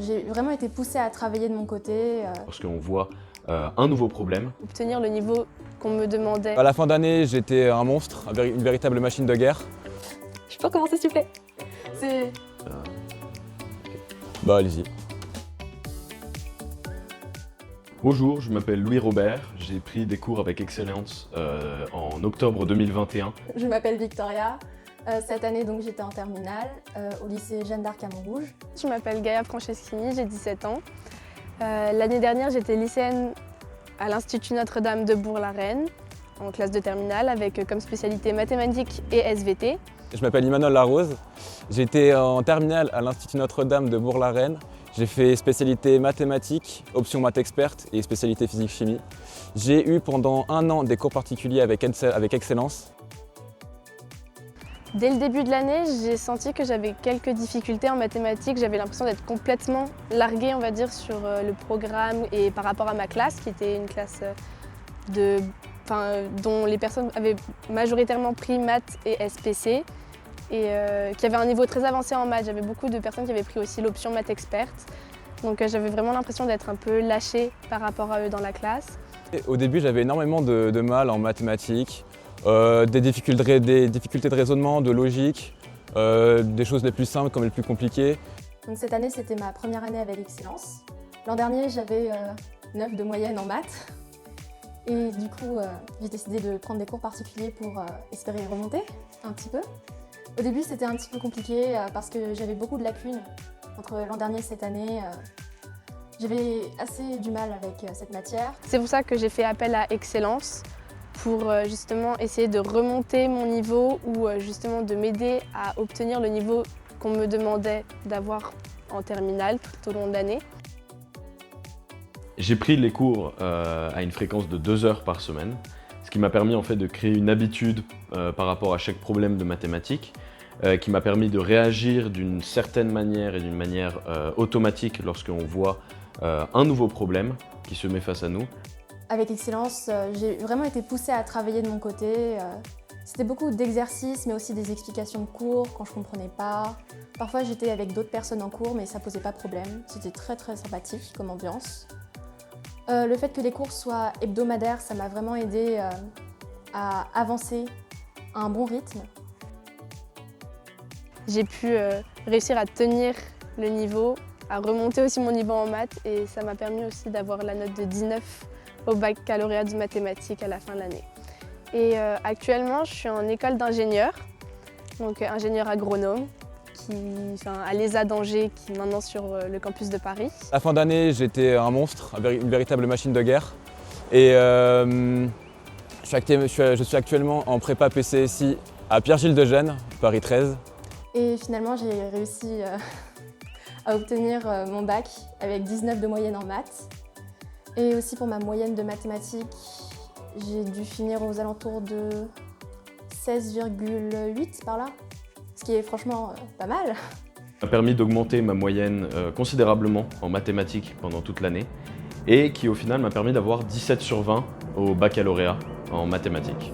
J'ai vraiment été poussée à travailler de mon côté. Parce qu'on voit un nouveau problème. Obtenir le niveau qu'on me demandait. À la fin d'année, j'étais un monstre, une véritable machine de guerre. Je peux commencer s'il vous plaît? C'est... Bah allez-y. Bonjour, je m'appelle Louis Robert, j'ai pris des cours avec excellence en octobre 2021. Je m'appelle Victoria. Cette année, donc, j'étais en terminale au lycée Jeanne d'Arc à Montrouge. Je m'appelle Gaia Franceschini, j'ai 17 ans. L'année dernière, j'étais lycéenne à l'Institut Notre-Dame de Bourg-la-Reine, en classe de terminale, avec comme spécialité mathématiques et SVT. Je m'appelle Emmanuel Larose, j'étais en terminale à l'Institut Notre-Dame de Bourg-la-Reine. J'ai fait spécialité mathématiques, option maths experte et spécialité physique-chimie. J'ai eu pendant un an des cours particuliers avec excellence. Dès le début de l'année, j'ai senti que j'avais quelques difficultés en mathématiques. J'avais l'impression d'être complètement larguée, on va dire, sur le programme et par rapport à ma classe, qui était une classe dont les personnes avaient majoritairement pris maths et SPC et qui avait un niveau très avancé en maths. J'avais beaucoup de personnes qui avaient pris aussi l'option maths experte. Donc j'avais vraiment l'impression d'être un peu lâchée par rapport à eux dans la classe. Et au début, j'avais énormément de mal en mathématiques. Des difficultés de raisonnement, de logique, des choses les plus simples comme les plus compliquées. Donc cette année, c'était ma première année avec excellence. L'an dernier, j'avais 9 de moyenne en maths. Et du coup, j'ai décidé de prendre des cours particuliers pour espérer remonter un petit peu. Au début, c'était un petit peu compliqué parce que j'avais beaucoup de lacunes entre l'an dernier et cette année. J'avais assez du mal avec cette matière. C'est pour ça que j'ai fait appel à Excellence, pour justement essayer de remonter mon niveau ou justement de m'aider à obtenir le niveau qu'on me demandait d'avoir en terminale tout au long de l'année. J'ai pris les cours à une fréquence de 2 heures par semaine, ce qui m'a permis en fait de créer une habitude par rapport à chaque problème de mathématiques, qui m'a permis de réagir d'une certaine manière et d'une manière automatique lorsqu'on voit un nouveau problème qui se met face à nous. Avec excellence, j'ai vraiment été poussée à travailler de mon côté. C'était beaucoup d'exercices, mais aussi des explications de cours quand je ne comprenais pas. Parfois, j'étais avec d'autres personnes en cours, mais ça ne posait pas de problème. C'était très sympathique comme ambiance. Le fait que les cours soient hebdomadaires, ça m'a vraiment aidé à avancer à un bon rythme. J'ai pu réussir à tenir le niveau, à remonter aussi mon niveau en maths et ça m'a permis aussi d'avoir la note de 19 au baccalauréat de mathématiques à la fin de l'année. Et actuellement, je suis en école d'ingénieur, donc ingénieur agronome, à l'ESA d'Angers, qui est maintenant sur le campus de Paris. À la fin d'année, j'étais un monstre, une véritable machine de guerre. Et je suis actuellement en prépa PCSI à Pierre-Gilles-de-Gennes, Paris 13. Et finalement, j'ai réussi à obtenir mon bac avec 19 de moyenne en maths. Et aussi pour ma moyenne de mathématiques, j'ai dû finir aux alentours de 16,8 par là, ce qui est franchement pas mal. Ça m'a permis d'augmenter ma moyenne considérablement en mathématiques pendant toute l'année et qui au final m'a permis d'avoir 17 sur 20 au baccalauréat en mathématiques.